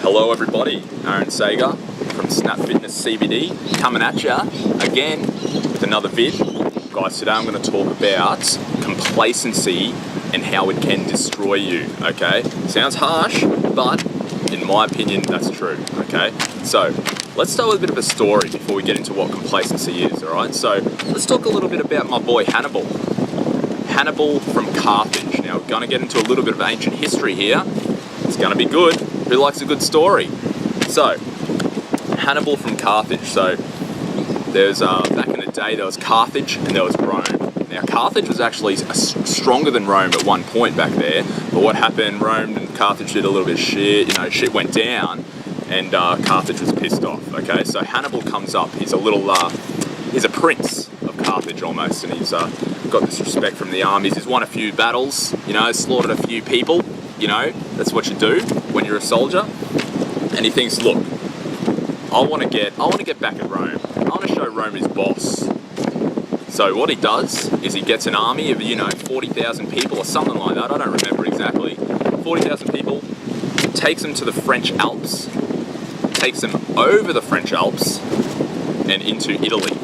Hello everybody, Aaron Sager from Snap Fitness CBD coming at ya again with another vid. Guys, today I'm going to talk about complacency and how it can destroy you, okay? Sounds harsh, but in my opinion that's true, okay? So let's start with a bit of a story before we get into what complacency is, alright? So let's talk a little bit about my boy Hannibal. Hannibal from Carthage. Now we're going to get into a little bit of ancient history here. It's going to be good. Who likes a good story? So, Hannibal from Carthage. So, there's back in the day there was Carthage and there was Rome. Now, Carthage was actually stronger than Rome at one point back there. But what happened? Rome and Carthage did a little bit of shit. You know, shit went down, and Carthage was pissed off. Okay, so Hannibal comes up. He's a little, he's a prince of Carthage almost, and he's got this respect from the armies. He's won a few battles. You know, slaughtered a few people. You know, that's what you do when you're a soldier. And he thinks, look, I want to get back at Rome. I want to show Rome his boss. So what he does is he gets an army of, 40,000 people or something like that. I don't remember exactly. 40,000 people, takes them to the French Alps, takes them over the French Alps and into Italy.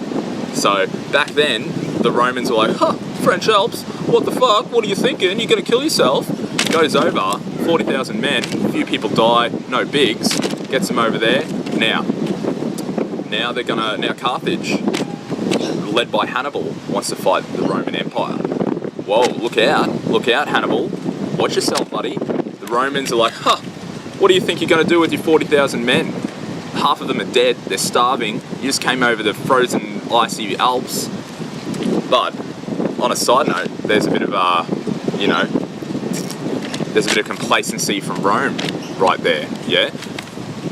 So back then, the Romans were like, French Alps? What the fuck? What are you thinking? You're going to kill yourself. Goes over, 40,000 men, a few people die, no bigs, gets them over there. Now Carthage, led by Hannibal, wants to fight the Roman Empire. Whoa, look out Hannibal, watch yourself buddy. The Romans are like, what do you think you're going to do with your 40,000 men? Half of them are dead, they're starving, you just came over the frozen icy Alps. But, on a side note, there's a bit of there's a bit of complacency from Rome right there, yeah?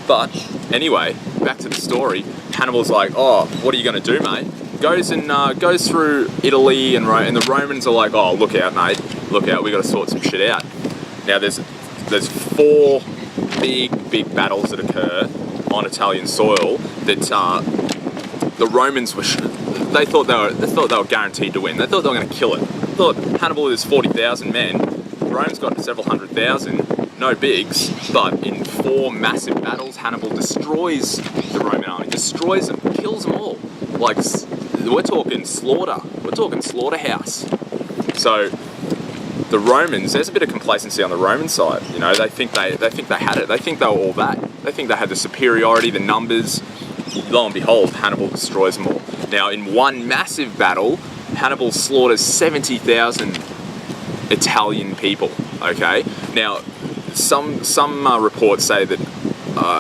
But anyway, back to the story. Hannibal's like, what are you going to do, mate? Goes through Italy and Rome, and the Romans are like, look out, mate. Look out, we got to sort some shit out. Now, there's 4 big battles that occur on Italian soil that the Romans they thought they were guaranteed to win. They thought they were going to kill it. They thought Hannibal with his 40,000 men. Rome's got several 100,000, no bigs, but in 4 massive battles, Hannibal destroys the Roman army, destroys them, kills them all. Like, we're talking slaughter, we're talking slaughterhouse. So, the Romans, there's a bit of complacency on the Roman side, they think they had it, they think they were all that, they think they had the superiority, the numbers. Lo and behold, Hannibal destroys them all. Now, in one massive battle, Hannibal slaughters 70,000 Italian people, okay? Now, some reports say that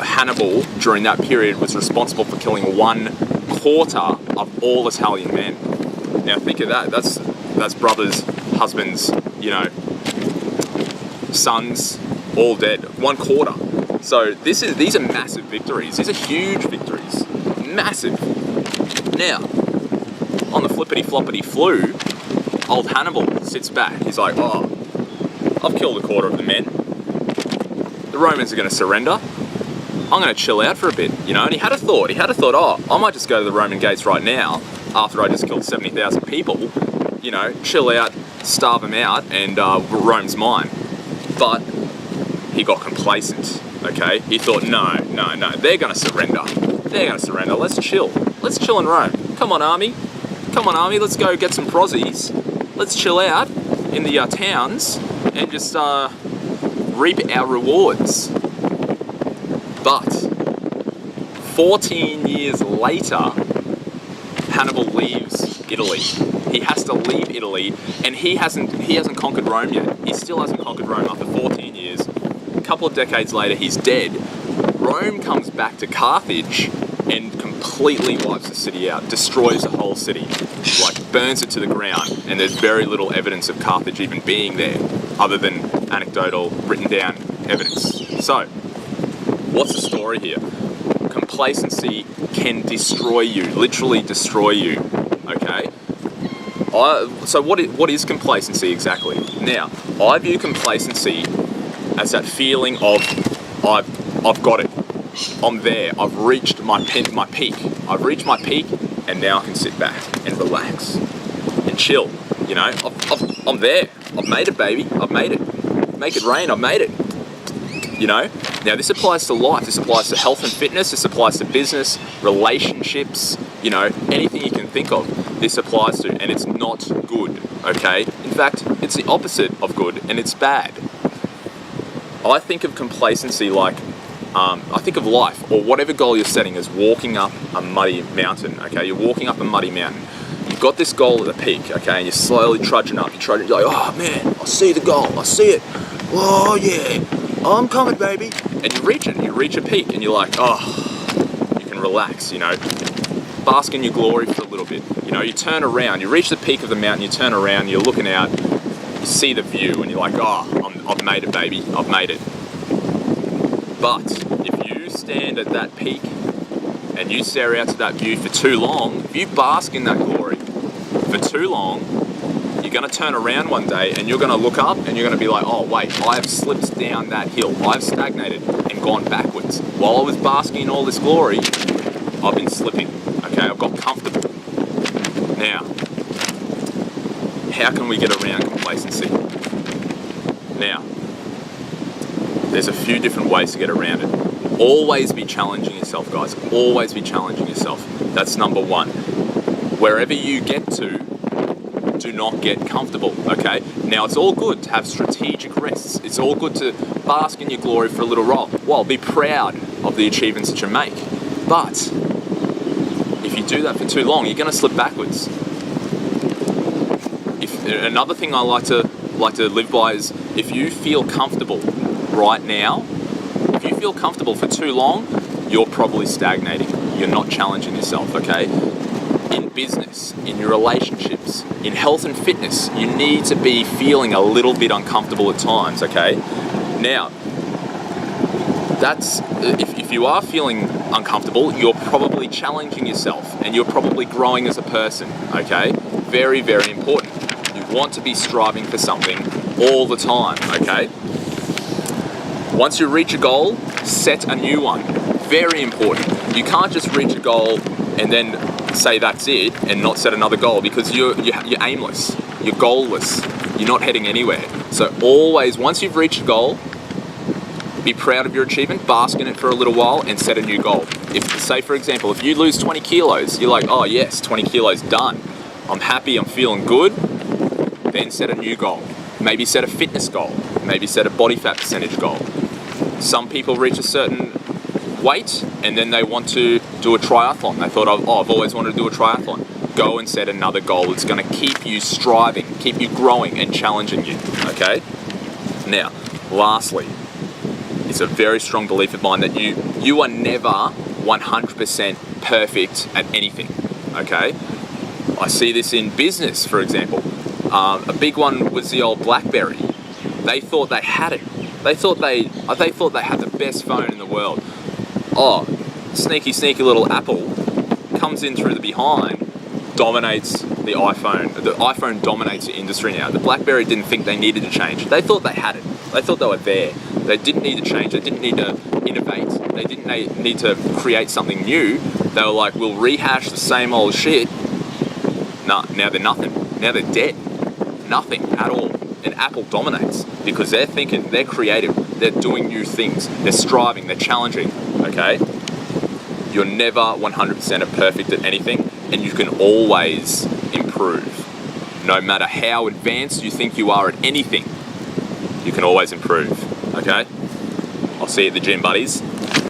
Hannibal, during that period, was responsible for killing 1/4 of all Italian men. Now, think of that. That's brothers, husbands, sons, all dead. 1/4. So these are massive victories. These are huge victories. Massive. Now, on the flippity-floppity flu, old Hannibal sits back. He's like, I've killed 1/4 of the men. The Romans are going to surrender. I'm going to chill out for a bit, And he had a thought. I might just go to the Roman gates right now after I just killed 70,000 people. Chill out, starve them out, and Rome's mine. But he got complacent, okay? He thought, no, they're going to surrender. Let's chill. Let's chill in Rome. Come on, army, let's go get some prozzies. Let's chill out in the towns and just reap our rewards. But 14 years later, Hannibal leaves Italy. He has to leave Italy, and he hasn't conquered Rome yet. He still hasn't conquered Rome after 14 years. A couple of decades later, he's dead. Rome comes back to Carthage and completely wipes the city out, destroys the whole city, like burns it to the ground, and there's very little evidence of Carthage even being there, other than anecdotal, written down evidence. So, what's the story here? Complacency can destroy you, literally destroy you, okay? So what is complacency exactly? Now, I view complacency as that feeling of, I've got it. I'm there. I've reached my peak. I've reached my peak, and now I can sit back and relax and chill. I'm there. I've made it, baby. I've made it. Make it rain. I've made it. Now this applies to life, this applies to health and fitness, this applies to business, relationships, you know, anything you can think of, this applies to, and it's not good, okay? In fact, it's the opposite of good, and it's bad. I think of complacency like, I think of life, or whatever goal you're setting, as walking up a muddy mountain, okay? You're walking up a muddy mountain. You've got this goal at the peak, okay? And you're slowly trudging up. You're like, oh man, I see the goal, I see it. Oh yeah, I'm coming, baby. And you reach it, you reach a peak, and you're like, oh, you can relax, you know? Bask in your glory for a little bit. You know, you turn around, you reach the peak of the mountain, you turn around, you're looking out, you see the view, and you're like, oh, I've made it, baby, I've made it. But if you stand at that peak and you stare out to that view for too long, if you bask in that glory for too long, you're going to turn around one day and you're going to look up and you're going to be like, oh wait, I have slipped down that hill. I've stagnated and gone backwards. While I was basking in all this glory, I've been slipping. Okay, I've got comfortable. Now, how can we get around complacency? Now, there's a few different ways to get around it. Always be challenging yourself, guys. Always be challenging yourself. That's number one. Wherever you get to, do not get comfortable, okay? Now, it's all good to have strategic rests. It's all good to bask in your glory for a little while. Be proud of the achievements that you make. But if you do that for too long, you're going to slip backwards. Another thing I like to live by is, if you feel comfortable right now, if you feel comfortable for too long, you're probably stagnating. You're not challenging yourself, okay? In business, in your relationships, in health and fitness, you need to be feeling a little bit uncomfortable at times, okay? Now, that's, if you are feeling uncomfortable, you're probably challenging yourself and you're probably growing as a person, okay? Very, very important. You want to be striving for something all the time, okay? Once you reach a goal, set a new one. Very important. You can't just reach a goal and then say that's it and not set another goal, because you're aimless, you're goalless, you're not heading anywhere. So always, once you've reached a goal, be proud of your achievement, bask in it for a little while, and set a new goal. If, say for example, if you lose 20 kilos, you're like, oh yes, 20 kilos done. I'm happy, I'm feeling good. Then set a new goal. Maybe set a fitness goal. Maybe set a body fat percentage goal. Some people reach a certain weight and then they want to do a triathlon. They thought, oh, I've always wanted to do a triathlon. Go and set another goal. It's going to keep you striving, keep you growing and challenging you, okay? Now, lastly, it's a very strong belief of mine that you are never 100% perfect at anything, okay? I see this in business, for example. A big one was the old BlackBerry. They thought they had it. They thought they had the best phone in the world. Oh, sneaky little Apple comes in through the behind, dominates the iPhone. The iPhone dominates the industry now. The BlackBerry didn't think they needed to change. They thought they had it. They thought they were there. They didn't need to change. They didn't need to innovate. They didn't need to create something new. They were like, we'll rehash the same old shit. Nah, now they're nothing. Now they're dead. Nothing at all. And Apple dominates because they're thinking, they're creative, they're doing new things, they're striving, they're challenging, okay? You're never 100% perfect at anything, and you can always improve. No matter how advanced you think you are at anything, you can always improve, okay? I'll see you at the gym, buddies.